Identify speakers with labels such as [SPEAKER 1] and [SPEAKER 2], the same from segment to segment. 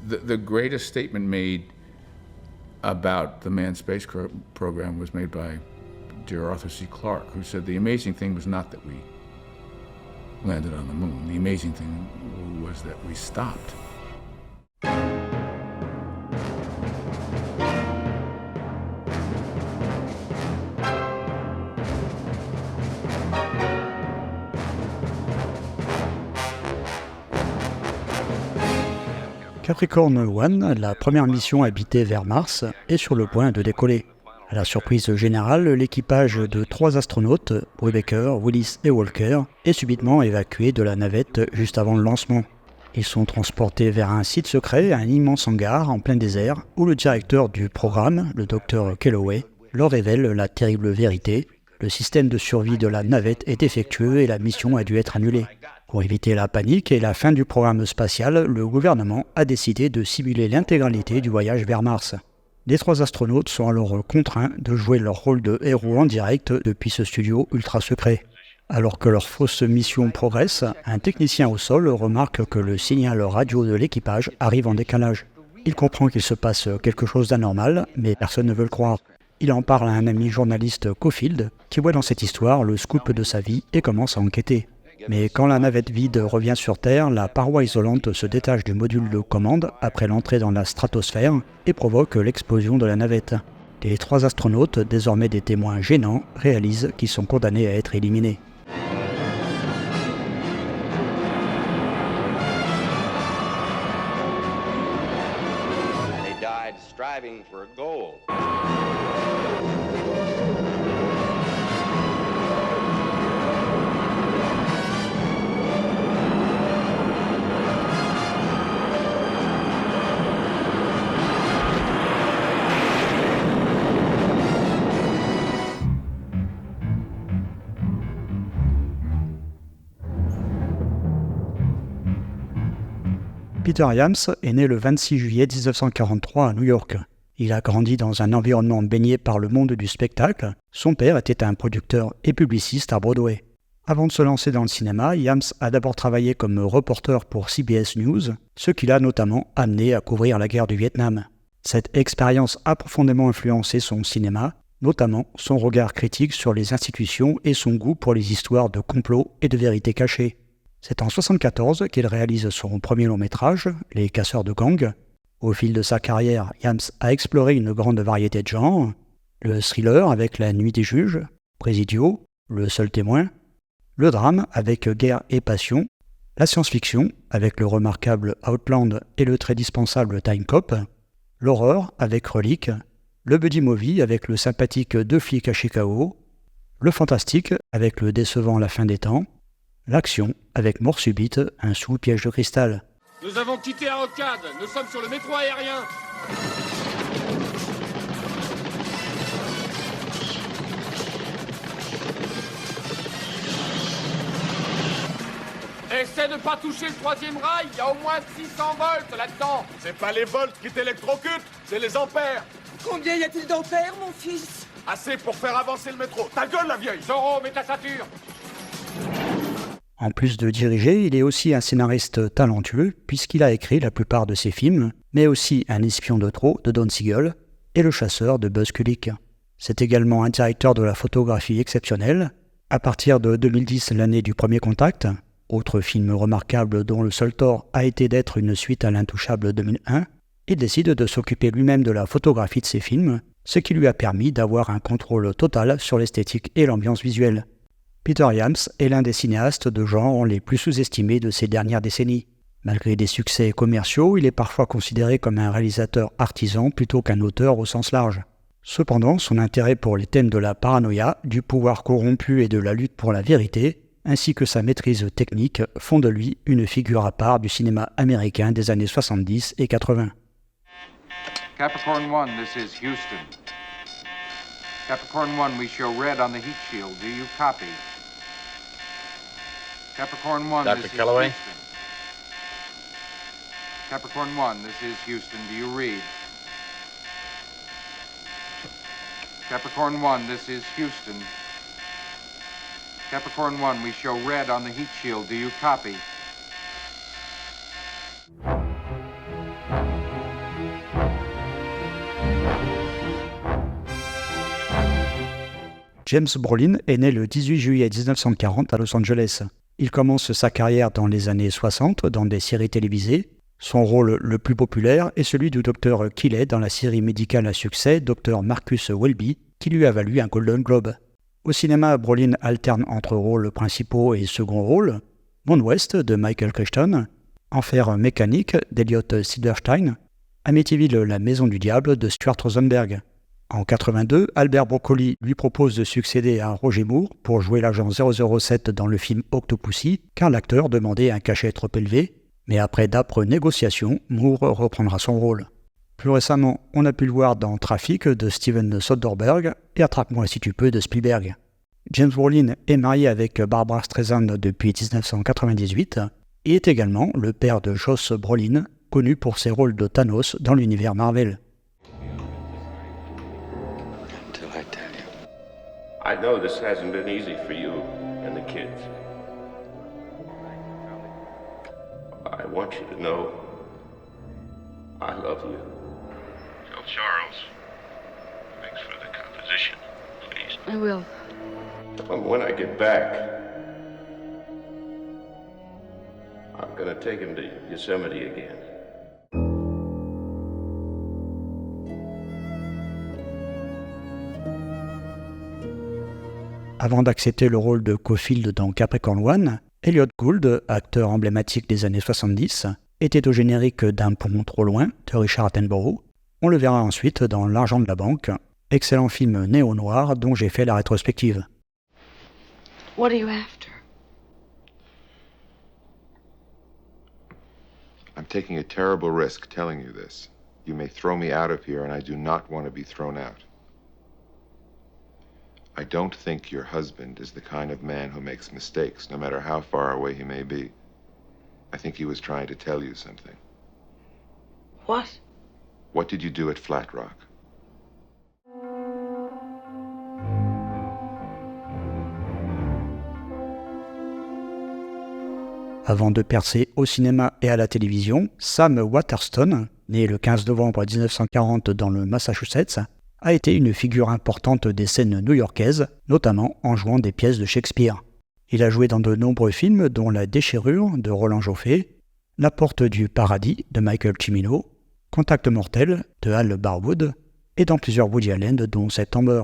[SPEAKER 1] The greatest statement made about the manned space program was made by dear Arthur C. Clarke, who said the amazing thing was not that we landed on the moon. The amazing thing was that we stopped.
[SPEAKER 2] Capricorn 1, la première mission habitée vers Mars, est sur le point de décoller. À la surprise générale, l'équipage de 3 astronautes, Brubaker, Willis et Walker, est subitement évacué de la navette juste avant le lancement. Ils sont transportés vers un site secret, un immense hangar en plein désert, où le directeur du programme, le Dr Kelloway, leur révèle la terrible vérité. Le système de survie de la navette est défectueux et la mission a dû être annulée. Pour éviter la panique et la fin du programme spatial, le gouvernement a décidé de simuler l'intégralité du voyage vers Mars. Les 3 astronautes sont alors contraints de jouer leur rôle de héros en direct depuis ce studio ultra secret. Alors que leur fausse mission progresse, un technicien au sol remarque que le signal radio de l'équipage arrive en décalage. Il comprend qu'il se passe quelque chose d'anormal, mais personne ne veut le croire. Il en parle à un ami journaliste, Caulfield, qui voit dans cette histoire le scoop de sa vie et commence à enquêter. Mais quand la navette vide revient sur Terre, la paroi isolante se détache du module de commande après l'entrée dans la stratosphère et provoque l'explosion de la navette. Les 3 astronautes, désormais des témoins gênants, réalisent qu'ils sont condamnés à être éliminés.
[SPEAKER 3] They died striving for a goal.
[SPEAKER 2] Peter Iams est né le 26 juillet 1943 à New York. Il a grandi dans un environnement baigné par le monde du spectacle. Son père était un producteur et publiciste à Broadway. Avant de se lancer dans le cinéma, Iams a d'abord travaillé comme reporter pour CBS News, ce qui l'a notamment amené à couvrir la guerre du Vietnam. Cette expérience a profondément influencé son cinéma, notamment son regard critique sur les institutions et son goût pour les histoires de complots et de vérités cachées. C'est en 1974 qu'il réalise son premier long-métrage, Les Casseurs de Gangs. Au fil de sa carrière, Iams a exploré une grande variété de genres, le thriller avec La Nuit des Juges, Presidio, Le Seul Témoin, le drame avec Guerre et Passion, la science-fiction avec le remarquable Outland et le très dispensable Time Cop, l'horreur avec Relic, le buddy movie avec le sympathique Deux flics à Chicago, le fantastique avec le décevant La Fin des Temps, l'action avec Mort subite, un sous-piège de cristal.
[SPEAKER 4] Nous avons quitté Arrocade, nous sommes sur le métro aérien. Essaie de ne pas toucher le 3e rail, il y a au moins 600 volts là-dedans.
[SPEAKER 5] C'est pas les volts qui t'électrocutent, c'est les ampères.
[SPEAKER 6] Combien y a-t-il d'ampères, mon fils?
[SPEAKER 5] Assez pour faire avancer le métro. Ta gueule, la vieille.
[SPEAKER 4] Zorro, mets ta ceinture.
[SPEAKER 2] En plus de diriger, il est aussi un scénariste talentueux puisqu'il a écrit la plupart de ses films, mais aussi Un espion de trop de Don Siegel et Le chasseur de Buzz Kulik. C'est également un directeur de la photographie exceptionnel. À partir de 2010, l'année du Premier Contact, autre film remarquable dont le seul tort a été d'être une suite à l'Intouchable 2001, il décide de s'occuper lui-même de la photographie de ses films, ce qui lui a permis d'avoir un contrôle total sur l'esthétique et l'ambiance visuelle. Peter Iams est l'un des cinéastes de genre les plus sous-estimés de ces dernières décennies. Malgré des succès commerciaux, il est parfois considéré comme un réalisateur artisan plutôt qu'un auteur au sens large. Cependant, son intérêt pour les thèmes de la paranoïa, du pouvoir corrompu et de la lutte pour la vérité, ainsi que sa maîtrise technique, font de lui une figure à part du cinéma américain des années 70 et 80.
[SPEAKER 7] Capricorn 1, this is Houston. Capricorn 1, we show red on the heat shield. Do you copy? Capricorn 1,
[SPEAKER 3] Dr.
[SPEAKER 7] this is
[SPEAKER 3] Kelloway?
[SPEAKER 7] Houston. Capricorn 1, this is Houston. Do you read? Capricorn 1, this is Houston. Capricorn 1, we show red on the heat shield. Do you copy?
[SPEAKER 2] James Brolin est né le 18 juillet 1940 à Los Angeles. Il commence sa carrière dans les années 60 dans des séries télévisées. Son rôle le plus populaire est celui du Dr Keeley dans la série médicale à succès Dr Marcus Welby, qui lui a valu un Golden Globe. Au cinéma, Brolin alterne entre rôles principaux et second rôles. Monde Ouest de Michael Crichton, Enfer mécanique d'Elliot Silverstein, Amityville, la maison du diable de Stuart Rosenberg. En 82, Albert Broccoli lui propose de succéder à Roger Moore pour jouer l'agent 007 dans le film Octopussy, car l'acteur demandait un cachet trop élevé, mais après d'âpres négociations, Moore reprendra son rôle. Plus récemment, on a pu le voir dans Trafic de Steven Soderbergh et Attrape-moi si tu peux de Spielberg. James Brolin est marié avec Barbara Streisand depuis 1998 et est également le père de Josh Brolin, connu pour ses rôles de Thanos dans l'univers Marvel.
[SPEAKER 8] I know this hasn't been easy for you and the kids. I want you to know I love you.
[SPEAKER 9] Tell Charles. Thanks for the composition, please.
[SPEAKER 10] I will.
[SPEAKER 8] When I get back, I'm gonna take him to Yosemite again.
[SPEAKER 2] Avant d'accepter le rôle de Caulfield dans Capricorn One, Elliot Gould, acteur emblématique des années 70, était au générique d'Un pont trop loin de Richard Attenborough. On le verra ensuite dans L'argent de la banque, excellent film néo-noir dont j'ai fait la rétrospective.
[SPEAKER 10] What are you after?
[SPEAKER 11] I'm taking a terrible risk telling you this. You may throw me out of here and I do not want to be thrown out. I don't think your husband is the kind of man who makes mistakes, no matter how far away he may be. I think he was trying to tell you something.
[SPEAKER 10] What?
[SPEAKER 11] What did you do at Flat Rock?
[SPEAKER 2] Avant de percer au cinéma et à la télévision, Sam Waterston, né le 15 novembre 1940 dans le Massachusetts, a été une figure importante des scènes new-yorkaises, notamment en jouant des pièces de Shakespeare. Il a joué dans de nombreux films dont La Déchirure de Roland Joffé, La Porte du Paradis de Michael Cimino, Contact mortel de Hal Barwood et dans plusieurs Woody Allen dont September.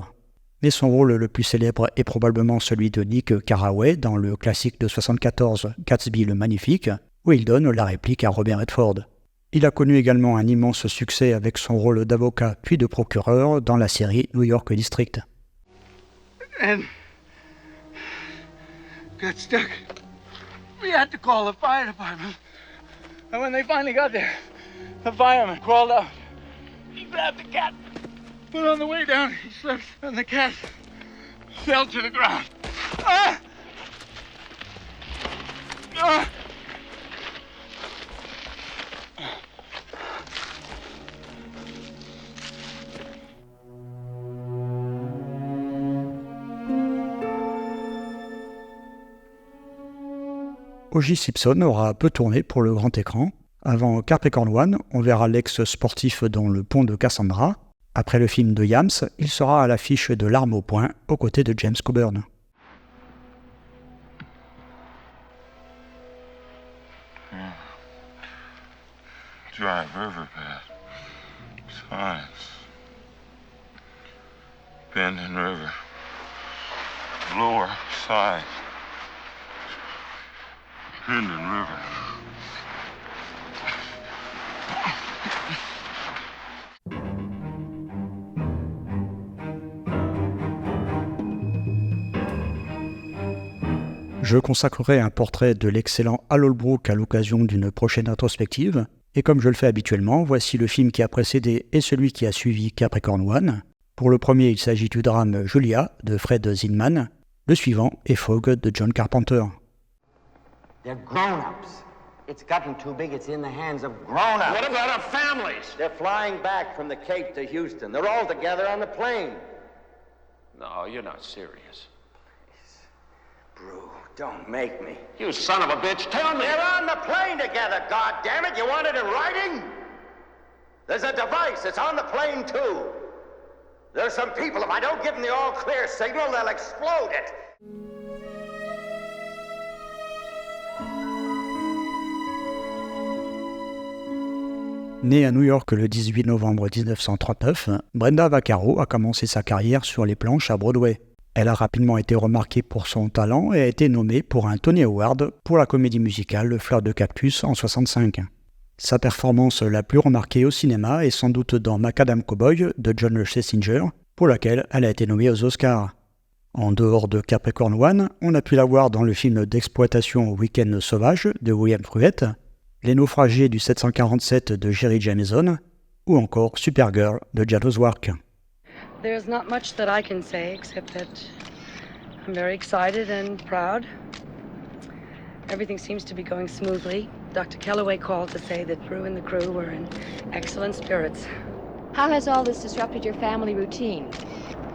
[SPEAKER 2] Mais son rôle le plus célèbre est probablement celui de Nick Carraway dans le classique de 1974 Gatsby le Magnifique, où il donne la réplique à Robert Redford. Il a connu également un immense succès avec son rôle d'avocat puis de procureur dans la série New York District.
[SPEAKER 12] And got stuck. We had to call the fire department. And when they finally got there, the fireman crawled out. He grabbed the cat, but on the way down, he slipped, and the cat fell to the ground. Ah! Ah!
[SPEAKER 2] O.J. Simpson aura peu tourné pour le grand écran. Avant Capricorn One, on verra l'ex-sportif dans Le Pont de Cassandra. Après le film de Yams, il sera à l'affiche de L'Arme au poing, aux côtés de James Coburn.
[SPEAKER 9] Drive River Path. Signs. Bending River. Lower side. Bending River.
[SPEAKER 2] Je consacrerai un portrait de l'excellent Hal Holbrook à l'occasion d'une prochaine rétrospective, et comme je le fais habituellement, voici le film qui a précédé et celui qui a suivi Capricorn One. Pour le premier, il s'agit du drame Julia de Fred Zinman. Le suivant est Fog de John Carpenter.
[SPEAKER 3] They're grown-ups. It's gotten too big. It's in the hands of grown-ups.
[SPEAKER 5] What about our families?
[SPEAKER 3] They're flying back from the Cape to Houston. They're all together on the plane.
[SPEAKER 8] No, you're not serious.
[SPEAKER 3] Brew, don't make me.
[SPEAKER 5] You son of a bitch, tell me!
[SPEAKER 3] They're on the plane together, goddammit! You want it in writing? There's a device. It's on the plane, too. There's some people, if I don't give them the all-clear signal, they'll explode it.
[SPEAKER 2] Née à New York le 18 novembre 1939, Brenda Vaccaro a commencé sa carrière sur les planches à Broadway. Elle a rapidement été remarquée pour son talent et a été nommée pour un Tony Award pour la comédie musicale Fleur de Cactus en 1965. Sa performance la plus remarquée au cinéma est sans doute dans Macadam Cowboy de John Schlesinger, pour laquelle elle a été nommée aux Oscars. En dehors de Capricorn One, on a pu la voir dans le film d'exploitation Week-end sauvage de William Fruet, Les naufragés du 747 de Jerry Jameson, ou encore Supergirl de Jados Wark.
[SPEAKER 10] There's not much that I can say except that I'm very excited and proud. Everything seems to be going smoothly. Dr. Kellaway called to say that Prue and the crew were in excellent spirits.
[SPEAKER 13] How has all this disrupted your family routine?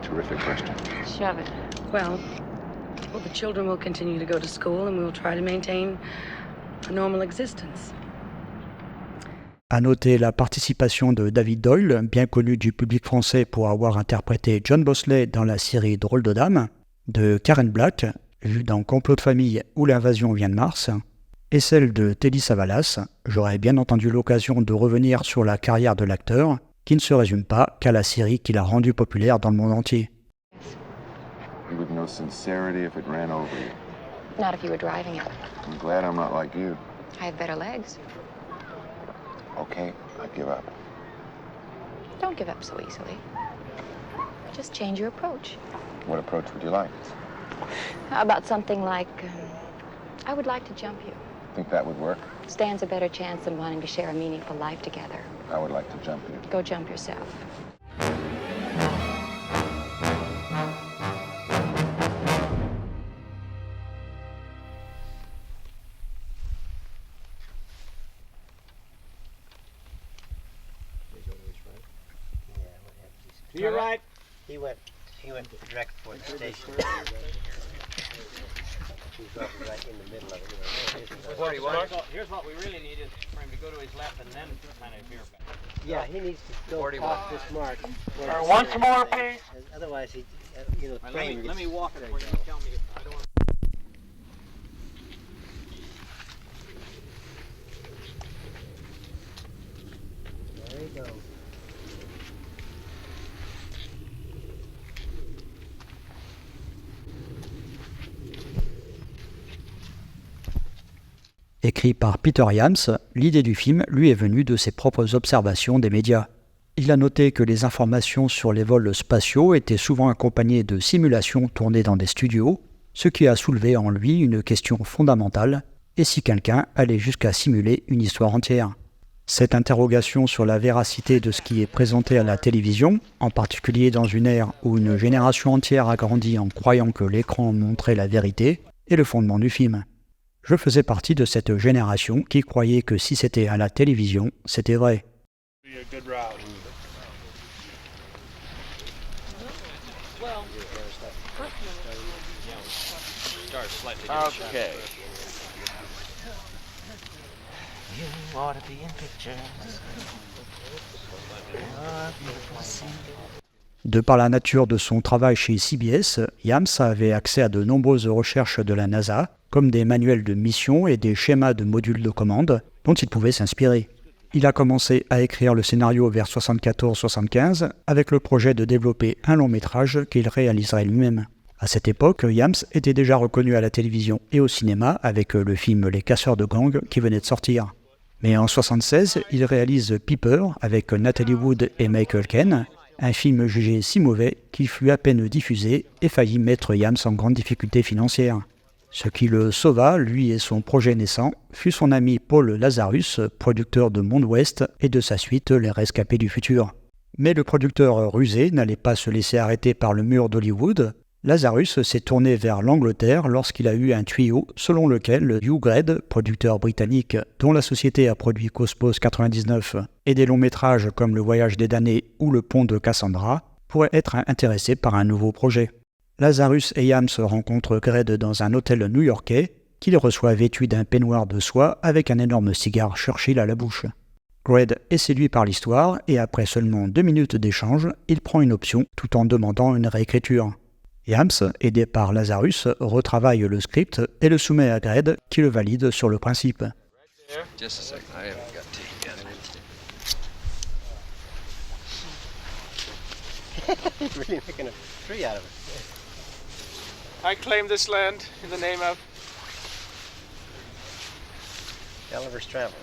[SPEAKER 11] Terrific question.
[SPEAKER 13] Shove it.
[SPEAKER 10] Well, the children will continue to go to school and we'll try to maintain a normal existence.
[SPEAKER 2] À noter la participation de David Doyle, bien connu du public français pour avoir interprété John Bosley dans la série Drôle de Dame, de Karen Black, vue dans Complot de famille ou L'invasion vient de Mars, et celle de Telly Savalas. J'aurais bien entendu l'occasion de revenir sur la carrière de l'acteur, qui ne se résume pas qu'à la série qui l'a rendu populaire dans le monde entier.
[SPEAKER 11] You would know sincerity if it ran over you.
[SPEAKER 13] Not if you were driving it.
[SPEAKER 11] I'm glad I'm not like you.
[SPEAKER 13] I have better legs.
[SPEAKER 11] Okay, I give up.
[SPEAKER 13] Don't give up so easily. Just change your approach.
[SPEAKER 11] What approach would you like?
[SPEAKER 13] How about something like, I would like to jump you.
[SPEAKER 11] Think that would work?
[SPEAKER 13] Stands a better chance than wanting to share a meaningful life together.
[SPEAKER 11] I would like to jump you.
[SPEAKER 13] Go jump yourself.
[SPEAKER 12] To your right.
[SPEAKER 14] He went direct for the station. He's right in the middle of it.
[SPEAKER 12] Here's what we really need is for him to go to his left and then kind of veer back.
[SPEAKER 14] Yeah, he needs to go off this mark.
[SPEAKER 12] Once more, please.
[SPEAKER 14] Otherwise, he,
[SPEAKER 12] Let me walk it where you tell me if I don't want.
[SPEAKER 14] There you go.
[SPEAKER 2] Écrit par Peter Iams, l'idée du film lui est venue de ses propres observations des médias. Il a noté que les informations sur les vols spatiaux étaient souvent accompagnées de simulations tournées dans des studios, ce qui a soulevé en lui une question fondamentale, et si quelqu'un allait jusqu'à simuler une histoire entière. Cette interrogation sur la véracité de ce qui est présenté à la télévision, en particulier dans une ère où une génération entière a grandi en croyant que l'écran montrait la vérité, est le fondement du film. Je faisais partie de cette génération qui croyait que si c'était à la télévision, c'était vrai.
[SPEAKER 14] Okay. You ought to be in pictures.
[SPEAKER 2] De par la nature de son travail chez CBS, Iams avait accès à de nombreuses recherches de la NASA, comme des manuels de mission et des schémas de modules de commande dont il pouvait s'inspirer. Il a commencé à écrire le scénario vers 1974-1975 avec le projet de développer un long métrage qu'il réaliserait lui-même. À cette époque, Iams était déjà reconnu à la télévision et au cinéma avec le film Les Casseurs de Gang qui venait de sortir. Mais en 1976, il réalise Piper avec Natalie Wood et Michael Caine, un film jugé si mauvais qu'il fut à peine diffusé et faillit mettre Iams en grande difficulté financière. Ce qui le sauva, lui et son projet naissant, fut son ami Paul Lazarus, producteur de Monde Ouest et de sa suite Les Rescapés du futur. Mais le producteur rusé n'allait pas se laisser arrêter par le mur d'Hollywood. Lazarus s'est tourné vers l'Angleterre lorsqu'il a eu un tuyau selon lequel Hugh Gredd, producteur britannique dont la société a produit Cosmos 99 et des longs métrages comme Le Voyage des damnés ou Le Pont de Cassandra, pourrait être intéressé par un nouveau projet. Lazarus et Iams rencontrent Gredd dans un hôtel new-yorkais, qu'il reçoit vêtu d'un peignoir de soie avec un énorme cigare Churchill à la bouche. Gred est séduit par l'histoire et après seulement 2 minutes d'échange, il prend une option tout en demandant une réécriture. Yams, aidé par Lazarus, retravaille le script et le soumet à Gred qui le valide sur le principe.
[SPEAKER 14] Just a second, I haven't got tea yet. He's really making a tree out of it.
[SPEAKER 15] I claim this land in the name of
[SPEAKER 14] Gulliver's Travels.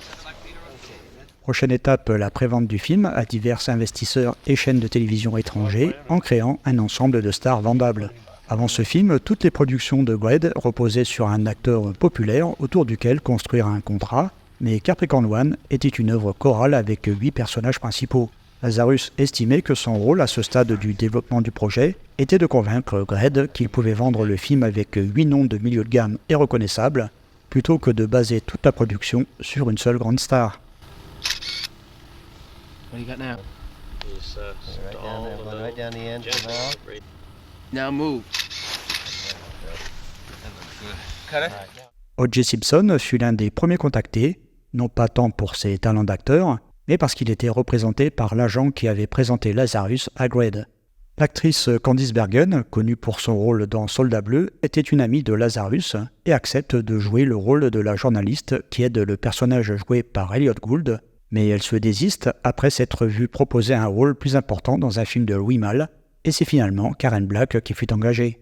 [SPEAKER 2] Prochaine étape, la prévente du film à divers investisseurs et chaînes de télévision étrangers en créant un ensemble de stars vendables. Avant ce film, toutes les productions de Gred reposaient sur un acteur populaire autour duquel construire un contrat, mais Capricorn One était une œuvre chorale avec 8 personnages principaux. Lazarus estimait que son rôle à ce stade du développement du projet était de convaincre Gred qu'il pouvait vendre le film avec 8 noms de milieu de gamme et reconnaissables, plutôt que de baser toute la production sur une seule grande star.
[SPEAKER 15] What do you got now?
[SPEAKER 14] He's right down the end of the valve.
[SPEAKER 15] Now move. Cut it.
[SPEAKER 2] O.J. Simpson fut l'un des premiers contactés, non pas tant pour ses talents d'acteur, mais parce qu'il était représenté par l'agent qui avait présenté Lazarus à Gred. L'actrice Candice Bergen, connue pour son rôle dans Soldat Bleu, était une amie de Lazarus et accepte de jouer le rôle de la journaliste qui aide le personnage joué par Elliot Gould, mais elle se désiste après s'être vue proposer un rôle plus important dans un film de Louis Malle, et c'est finalement Karen Black qui fut engagée.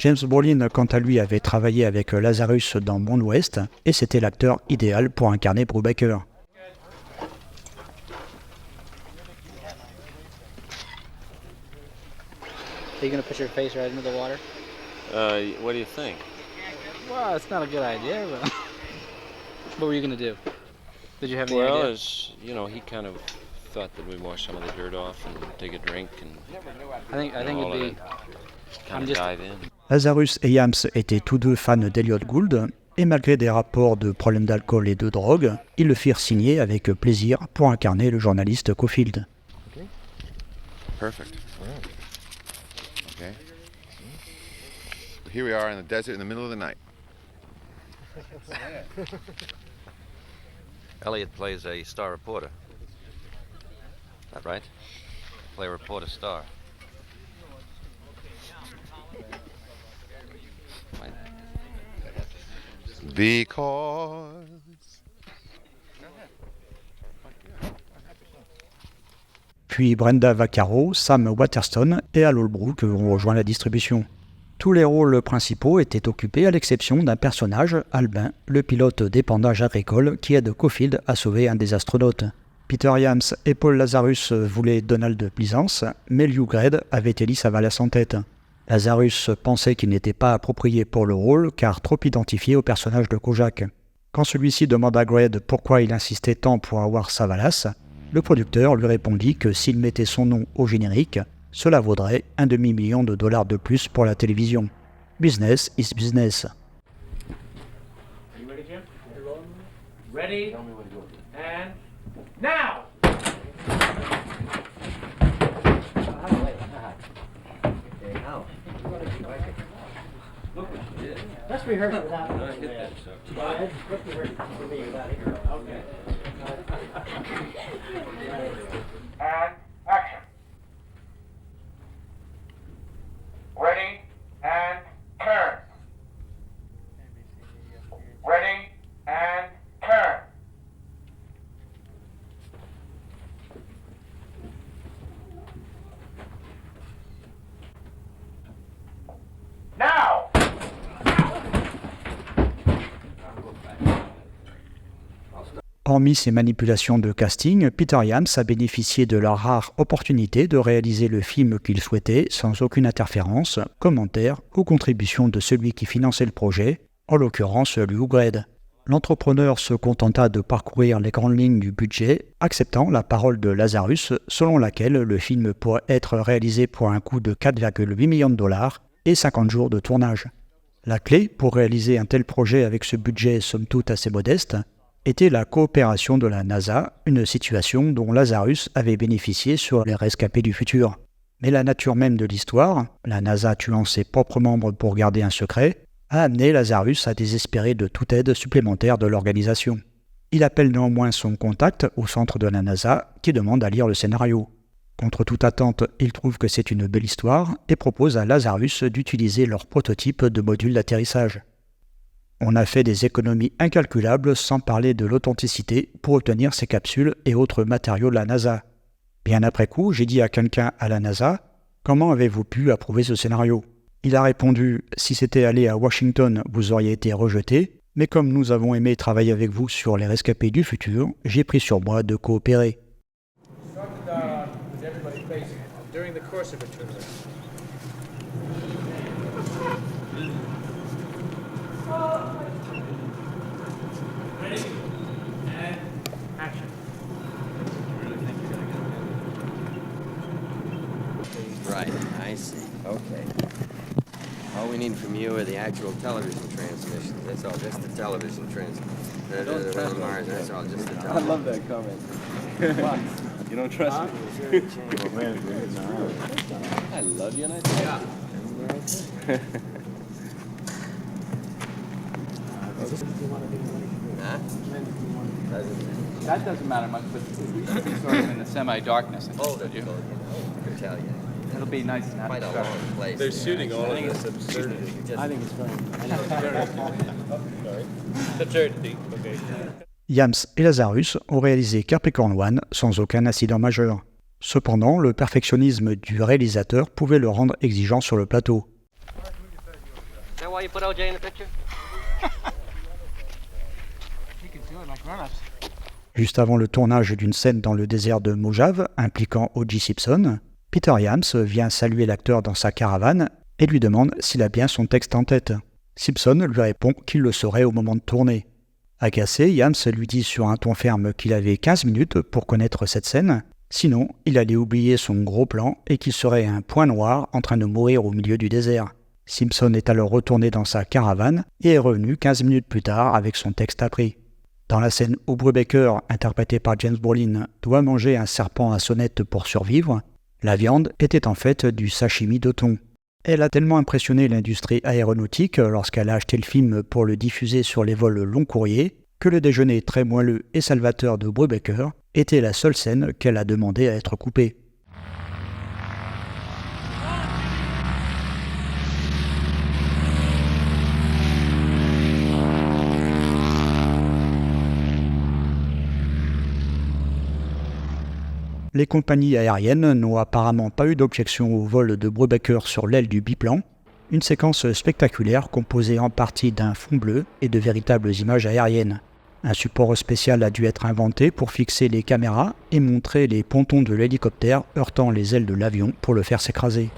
[SPEAKER 2] James Brolin, quant à lui, avait travaillé avec Lazarus dans Monde Ouest, et c'était l'acteur idéal pour incarner Brubaker.
[SPEAKER 15] Are you gonna put your face right into the water?
[SPEAKER 14] What do you think?
[SPEAKER 15] Well, it's not a good idea, but what were you gonna do? Did you have any
[SPEAKER 14] Well,
[SPEAKER 15] idea?
[SPEAKER 14] as you know, he kind of thought that we'd wash some of the dirt off and take a drink and
[SPEAKER 15] I think
[SPEAKER 14] all
[SPEAKER 15] it'd
[SPEAKER 14] of
[SPEAKER 15] be.
[SPEAKER 14] it, kind
[SPEAKER 15] I'm
[SPEAKER 14] of
[SPEAKER 15] just-
[SPEAKER 14] dive in.
[SPEAKER 2] Lazarus et Yams étaient tous deux fans d'Elliot Gould, et malgré des rapports de problèmes d'alcool et de drogue, ils le firent signer avec plaisir pour incarner le journaliste Caulfield.
[SPEAKER 11] Perfect. Okay. Here we are in the desert in the middle of the night.
[SPEAKER 14] Elliot plays a star reporter. Is that right? Play a reporter star.
[SPEAKER 11] Because
[SPEAKER 2] Puis Brenda Vaccaro, Sam Waterston et Al Holbrook ont rejoint la distribution. Tous les rôles principaux étaient occupés à l'exception d'un personnage, Albin, le pilote d'épandage agricole qui aide Caulfield à sauver un des astronautes. Peter Yams et Paul Lazarus voulaient Donald Pleasance, mais Hugh Gred avait Ellis Savalas en tête. Lazarus pensait qu'il n'était pas approprié pour le rôle car trop identifié au personnage de Kojak. Quand celui-ci demanda à Gred pourquoi il insistait tant pour avoir Savalas, le producteur lui répondit que s'il mettait son nom au générique, cela vaudrait $1,5 million de plus pour la télévision. Business is business.
[SPEAKER 4] Are you ready, Jim? Ready? And now!
[SPEAKER 6] Let's rehearse without it. Let's rehearse for me without it.
[SPEAKER 4] Okay. And action. Ready and turn. Ready and turn. Now!
[SPEAKER 2] Hormis ces manipulations de casting, Peter Yams a bénéficié de la rare opportunité de réaliser le film qu'il souhaitait sans aucune interférence, commentaire ou contribution de celui qui finançait le projet, en l'occurrence Hugh Gred. L'entrepreneur se contenta de parcourir les grandes lignes du budget, acceptant la parole de Lazarus selon laquelle le film pourrait être réalisé pour un coût de $4,8 millions et 50 jours de tournage. La clé pour réaliser un tel projet avec ce budget somme toute assez modeste était la coopération de la NASA, une situation dont Lazarus avait bénéficié sur les rescapés du futur. Mais la nature même de l'histoire, la NASA tuant ses propres membres pour garder un secret, a amené Lazarus à désespérer de toute aide supplémentaire de l'organisation. Il appelle néanmoins son contact au centre de la NASA qui demande à lire le scénario. Contre toute attente, il trouve que c'est une belle histoire et propose à Lazarus d'utiliser leur prototype de module d'atterrissage. On a fait des économies incalculables sans parler de l'authenticité pour obtenir ces capsules et autres matériaux de la NASA. Bien après coup, j'ai dit à quelqu'un à la NASA « Comment avez-vous pu approuver ce scénario ?» Il a répondu « Si c'était allé à Washington, vous auriez été rejeté, mais comme nous avons aimé travailler avec vous sur les rescapés du futur, j'ai pris sur moi de coopérer. »
[SPEAKER 12] During the course of a tour. Ready? And action.
[SPEAKER 16] Right, I see. Okay. All we need from you are the actual television transmissions. That's all, just the television transmissions. Around Mars, that's all, just the television.
[SPEAKER 17] I love that comment. You don't trust me? Oh, man, I love you and I do. Yeah.
[SPEAKER 16] Huh?
[SPEAKER 7] That doesn't matter much, but we should be sort of in the semi-darkness.
[SPEAKER 16] Oh,
[SPEAKER 7] Could you?
[SPEAKER 16] Tell you.
[SPEAKER 7] It'll be nice and
[SPEAKER 16] Quite a long place.
[SPEAKER 17] They're shooting all of this absurdity.
[SPEAKER 7] I think it's funny.
[SPEAKER 17] Absurdity, okay.
[SPEAKER 2] Yams et Lazarus ont réalisé Capricorn 1 sans aucun incident majeur. Cependant, le perfectionnisme du réalisateur pouvait le rendre exigeant sur le plateau.
[SPEAKER 16] Is that why you put OJ in the picture?
[SPEAKER 12] You can do it like grown-ups.
[SPEAKER 2] Juste avant le tournage d'une scène dans le désert de Mojave impliquant O.J. Simpson, Peter Yams vient saluer l'acteur dans sa caravane et lui demande s'il a bien son texte en tête. Simpson lui répond qu'il le saurait au moment de tourner. Agacé, Yams lui dit sur un ton ferme qu'il avait 15 minutes pour connaître cette scène, sinon il allait oublier son gros plan et qu'il serait un point noir en train de mourir au milieu du désert. Simpson est alors retourné dans sa caravane et est revenu 15 minutes plus tard avec son texte appris. Dans la scène où Brubaker, interprété par James Brolin, doit manger un serpent à sonnette pour survivre, la viande était en fait du sashimi de thon. Elle a tellement impressionné l'industrie aéronautique lorsqu'elle a acheté le film pour le diffuser sur les vols long courrier que le déjeuner très moelleux et salvateur de Brubaker était la seule scène qu'elle a demandé à être coupée. Les compagnies aériennes n'ont apparemment pas eu d'objection au vol de Brubaker sur l'aile du biplan, une séquence spectaculaire composée en partie d'un fond bleu et de véritables images aériennes. Un support spécial a dû être inventé pour fixer les caméras et montrer les pontons de l'hélicoptère heurtant les ailes de l'avion pour le faire s'écraser.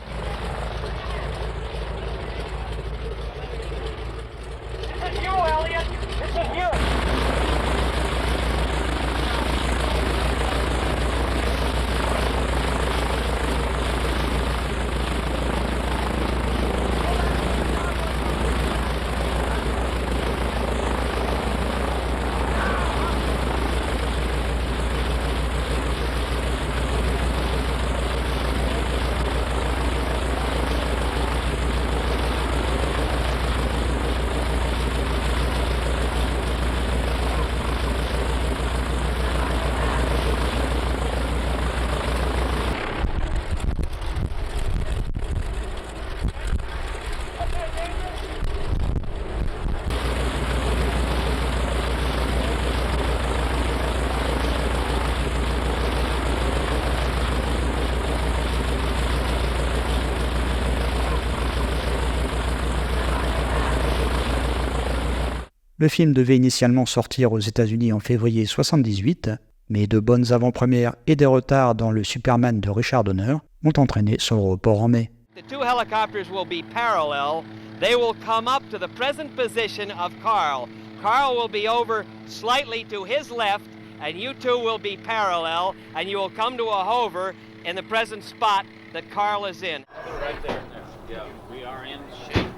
[SPEAKER 2] Le film devait initialement sortir aux États-Unis en février 1978, mais de bonnes avant-premières et des retards dans le Superman de Richard Donner ont entraîné son report en mai.
[SPEAKER 18] The two helicopters will be parallel. They will come up to the present position of Carl. Carl will be over slightly to his left, and you two will be parallel, and you will come to a hover in the present spot that Carl is in.
[SPEAKER 17] Right there. Yeah, we are in shape.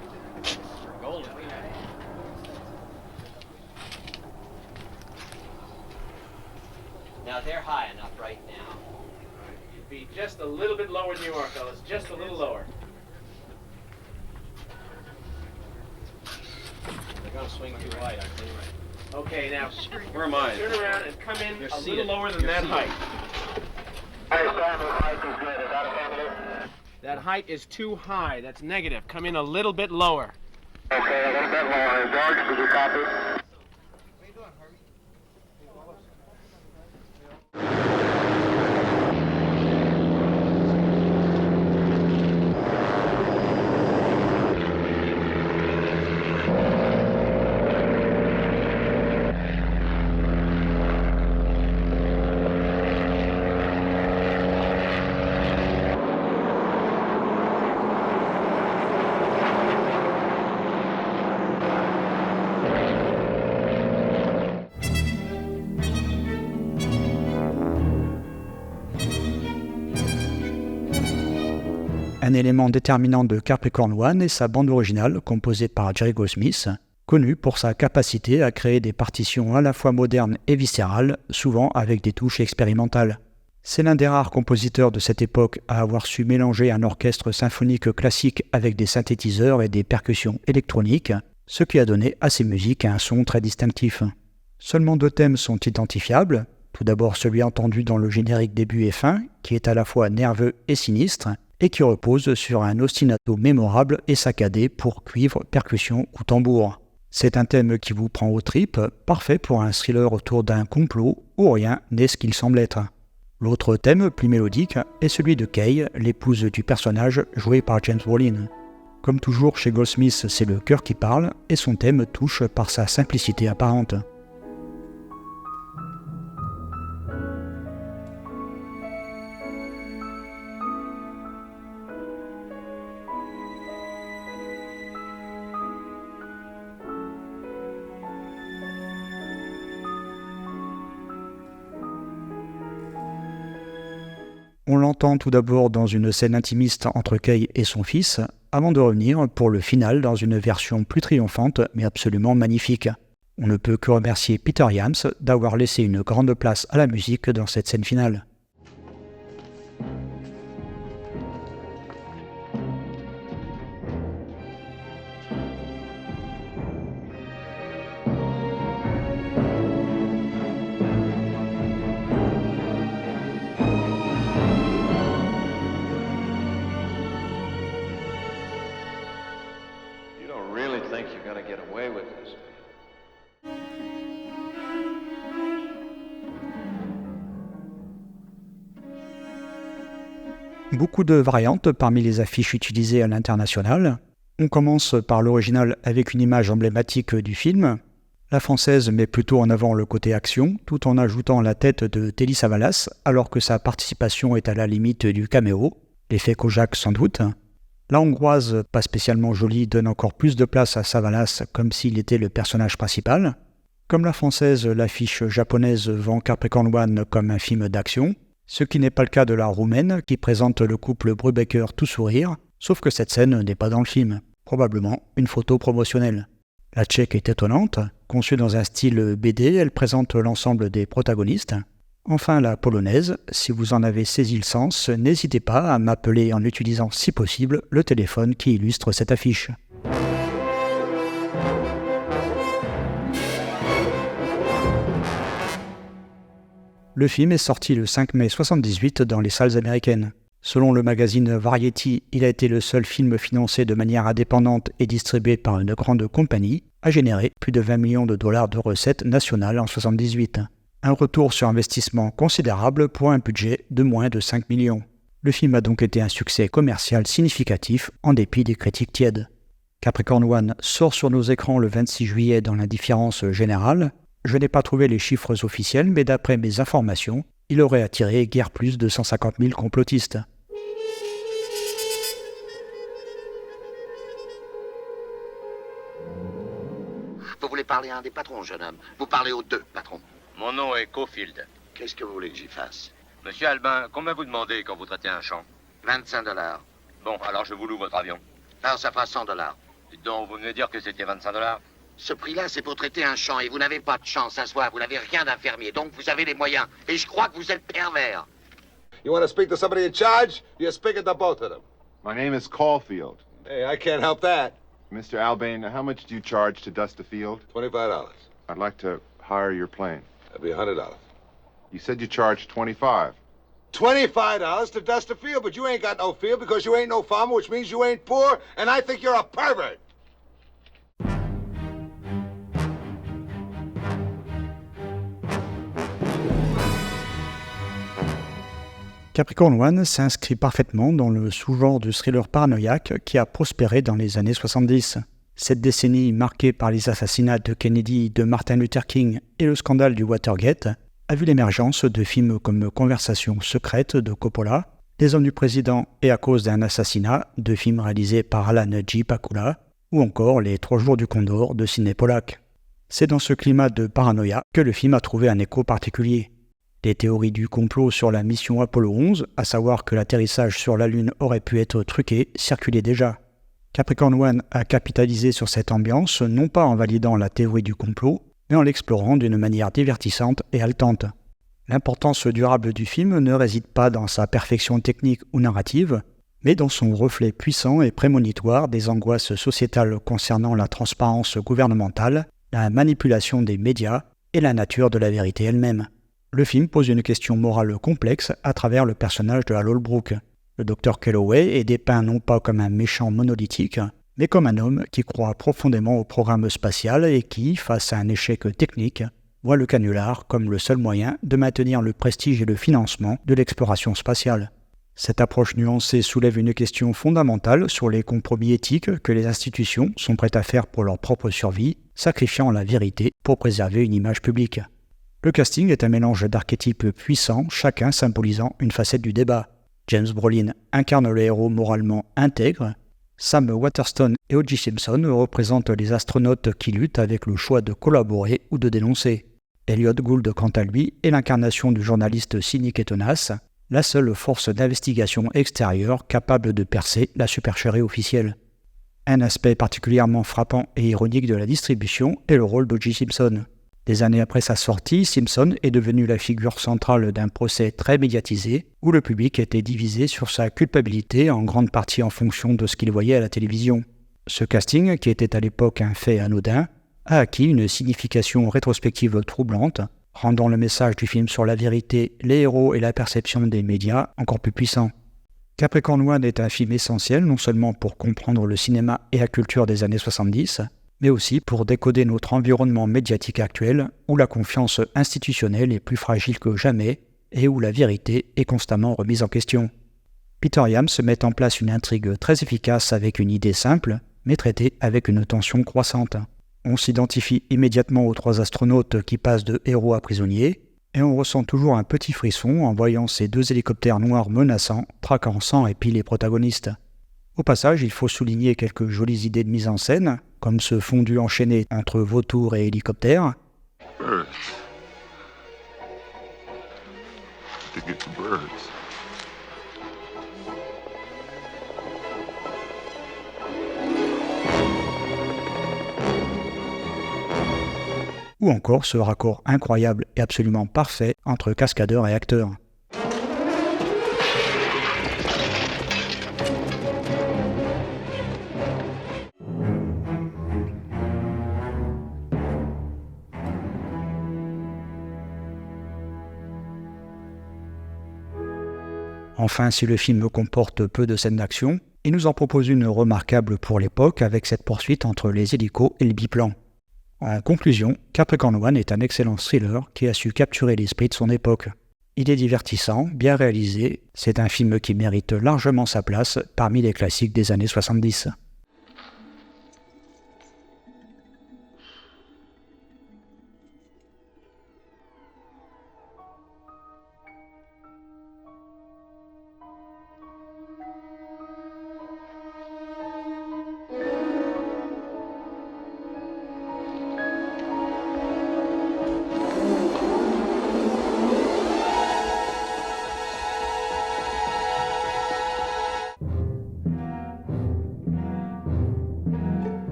[SPEAKER 17] We're golden.
[SPEAKER 18] Now they're high enough right now.
[SPEAKER 17] You'd be just a little bit lower than you are, fellas. Just a little lower.
[SPEAKER 18] They're going to swing too wide, aren't they?
[SPEAKER 4] Okay, now
[SPEAKER 17] Where am I?
[SPEAKER 4] turn around and come in
[SPEAKER 17] You're
[SPEAKER 4] a
[SPEAKER 17] seated.
[SPEAKER 4] little lower than
[SPEAKER 17] You're
[SPEAKER 4] that
[SPEAKER 17] seated.
[SPEAKER 4] height. That height is too high. That's negative. Come in a little bit lower.
[SPEAKER 5] Okay, a little bit lower. George, did you copy?
[SPEAKER 2] Un élément déterminant de Capricorn One est sa bande originale, composée par Jerry Goldsmith, connu pour sa capacité à créer des partitions à la fois modernes et viscérales, souvent avec des touches expérimentales. C'est l'un des rares compositeurs de cette époque à avoir su mélanger un orchestre symphonique classique avec des synthétiseurs et des percussions électroniques, ce qui a donné à ses musiques un son très distinctif. Seulement 2 thèmes sont identifiables. Tout d'abord celui entendu dans le générique début et fin, qui est à la fois nerveux et sinistre, et qui repose sur un ostinato mémorable et saccadé pour cuivre, percussion ou tambour. C'est un thème qui vous prend aux tripes, parfait pour un thriller autour d'un complot où rien n'est ce qu'il semble être. L'autre thème, plus mélodique, est celui de Kay, l'épouse du personnage joué par James Brolin. Comme toujours chez Goldsmith, c'est le cœur qui parle, et son thème touche par sa simplicité apparente. On l'entend tout d'abord dans une scène intimiste entre Kay et son fils, avant de revenir pour le final dans une version plus triomphante mais absolument magnifique. On ne peut que remercier Peter Iams d'avoir laissé une grande place à la musique dans cette scène finale. Beaucoup de variantes parmi les affiches utilisées à l'international. On commence par l'original avec une image emblématique du film. La française met plutôt en avant le côté action, tout en ajoutant la tête de Telly Savalas, alors que sa participation est à la limite du caméo, l'effet Kojak sans doute. La hongroise, pas spécialement jolie, donne encore plus de place à Savalas comme s'il était le personnage principal. Comme la française, l'affiche japonaise vend Capricorn One comme un film d'action, ce qui n'est pas le cas de la roumaine qui présente le couple Brubaker tout sourire, sauf que cette scène n'est pas dans le film, probablement une photo promotionnelle. La tchèque est étonnante, conçue dans un style BD, elle présente l'ensemble des protagonistes. Enfin la polonaise, si vous en avez saisi le sens, n'hésitez pas à m'appeler en utilisant si possible le téléphone qui illustre cette affiche. Le film est sorti le 5 mai 1978 dans les salles américaines. Selon le magazine Variety, il a été le seul film financé de manière indépendante et distribué par une grande compagnie à générer plus de 20 millions de dollars de recettes nationales en 1978. Un retour sur investissement considérable pour un budget de moins de 5 millions. Le film a donc été un succès commercial significatif en dépit des critiques tièdes. Capricorn One sort sur nos écrans le 26 juillet dans l'indifférence générale. Je n'ai pas trouvé les chiffres officiels, mais d'après mes informations, il aurait attiré guère plus de 150 000 complotistes.
[SPEAKER 19] Vous voulez parler à un des patrons, jeune homme. Vous parlez aux 2 patrons.
[SPEAKER 5] Mon nom est Cofield.
[SPEAKER 19] Qu'est-ce que vous voulez que j'y fasse?
[SPEAKER 5] Monsieur Albin, combien vous demandez quand vous traitez un champ?
[SPEAKER 19] 25 $.
[SPEAKER 5] Bon, alors je vous loue votre avion.
[SPEAKER 19] Alors ça fera 100 $.
[SPEAKER 5] Dites donc, vous venez de dire que c'était 25 $.
[SPEAKER 19] Ce prix-là, c'est pour traiter un champ, et vous n'avez pas de champ, ça se voit. Vous n'avez rien d'un fermier, donc vous avez les moyens. Et je crois que vous êtes pervers.
[SPEAKER 20] You want to speak to somebody in charge? You're speaking to both of them.
[SPEAKER 11] My name is Caulfield.
[SPEAKER 20] Hey, I can't help that.
[SPEAKER 11] Mr. Albane, how much do you charge to dust the field?
[SPEAKER 20] $25.
[SPEAKER 11] I'd like to hire your plane.
[SPEAKER 20] That'd be $100.
[SPEAKER 11] You said you charged $25.
[SPEAKER 20] $25 to dust a field, but you ain't got no field because you ain't no farmer, which means you ain't poor, and I think you're a pervert.
[SPEAKER 2] Capricorn One s'inscrit parfaitement dans le sous-genre du thriller paranoïaque qui a prospéré dans les années 70. Cette décennie marquée par les assassinats de Kennedy, de Martin Luther King et le scandale du Watergate a vu l'émergence de films comme Conversation secrète de Coppola, Les hommes du président et à cause d'un assassinat de films réalisés par Alan J. Pakula ou encore Les 3 jours du Condor de Sidney Pollack. C'est dans ce climat de paranoïa que le film a trouvé un écho particulier. Les théories du complot sur la mission Apollo 11, à savoir que l'atterrissage sur la Lune aurait pu être truqué, circulaient déjà. Capricorn One a capitalisé sur cette ambiance, non pas en validant la théorie du complot, mais en l'explorant d'une manière divertissante et haletante. L'importance durable du film ne réside pas dans sa perfection technique ou narrative, mais dans son reflet puissant et prémonitoire des angoisses sociétales concernant la transparence gouvernementale, la manipulation des médias et la nature de la vérité elle-même. Le film pose une question morale complexe à travers le personnage de Hal Holbrook. Le Dr Calloway est dépeint non pas comme un méchant monolithique, mais comme un homme qui croit profondément au programme spatial et qui, face à un échec technique, voit le canular comme le seul moyen de maintenir le prestige et le financement de l'exploration spatiale. Cette approche nuancée soulève une question fondamentale sur les compromis éthiques que les institutions sont prêtes à faire pour leur propre survie, sacrifiant la vérité pour préserver une image publique. Le casting est un mélange d'archétypes puissants, chacun symbolisant une facette du débat. James Brolin incarne le héros moralement intègre. Sam Waterston et O.J. Simpson représentent les astronautes qui luttent avec le choix de collaborer ou de dénoncer. Elliot Gould, quant à lui, est l'incarnation du journaliste cynique et tenace, la seule force d'investigation extérieure capable de percer la supercherie officielle. Un aspect particulièrement frappant et ironique de la distribution est le rôle d'O.J. Simpson. Des années après sa sortie, Simpson est devenu la figure centrale d'un procès très médiatisé où le public était divisé sur sa culpabilité en grande partie en fonction de ce qu'il voyait à la télévision. Ce casting, qui était à l'époque un fait anodin, a acquis une signification rétrospective troublante, rendant le message du film sur la vérité, les héros et la perception des médias encore plus puissant. Capricorn One est un film essentiel non seulement pour comprendre le cinéma et la culture des années 70, mais aussi pour décoder notre environnement médiatique actuel, où la confiance institutionnelle est plus fragile que jamais et où la vérité est constamment remise en question. Peter Iams met en place une intrigue très efficace avec une idée simple, mais traitée avec une tension croissante. On s'identifie immédiatement aux 3 astronautes qui passent de héros à prisonniers, et on ressent toujours un petit frisson en voyant ces 2 hélicoptères noirs menaçants, traquant sans répit les protagonistes. Au passage, il faut souligner quelques jolies idées de mise en scène, comme ce fondu enchaîné entre vautours et hélicoptères.
[SPEAKER 9] Birds. To get the birds.
[SPEAKER 2] Ou encore ce raccord incroyable et absolument parfait entre cascadeurs et acteurs. Enfin, si le film comporte peu de scènes d'action, il nous en propose une remarquable pour l'époque avec cette poursuite entre les hélicos et le biplan. En conclusion, Capricorn One est un excellent thriller qui a su capturer l'esprit de son époque. Il est divertissant, bien réalisé, c'est un film qui mérite largement sa place parmi les classiques des années 70.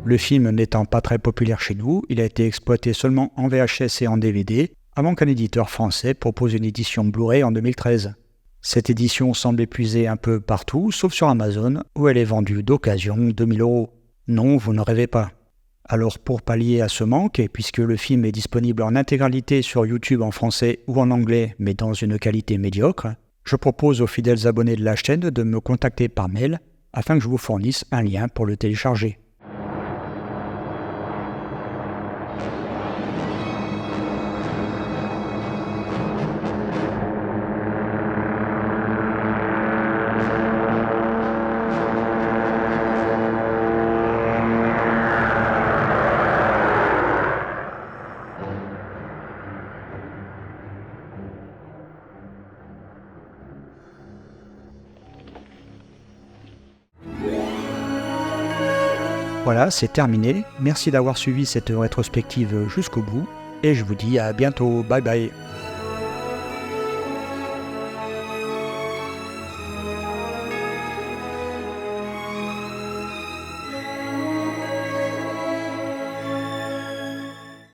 [SPEAKER 2] Le film n'étant pas très populaire chez nous, il a été exploité seulement en VHS et en DVD, avant qu'un éditeur français propose une édition Blu-ray en 2013. Cette édition semble épuisée un peu partout, sauf sur Amazon, où elle est vendue d'occasion 2 000 €. Non, vous ne rêvez pas. Alors pour pallier à ce manque, et puisque le film est disponible en intégralité sur YouTube en français ou en anglais, mais dans une qualité médiocre, je propose aux fidèles abonnés de la chaîne de me contacter par mail afin que je vous fournisse un lien pour le télécharger. Voilà, c'est terminé. Merci d'avoir suivi cette rétrospective jusqu'au bout et je vous dis à bientôt. Bye bye.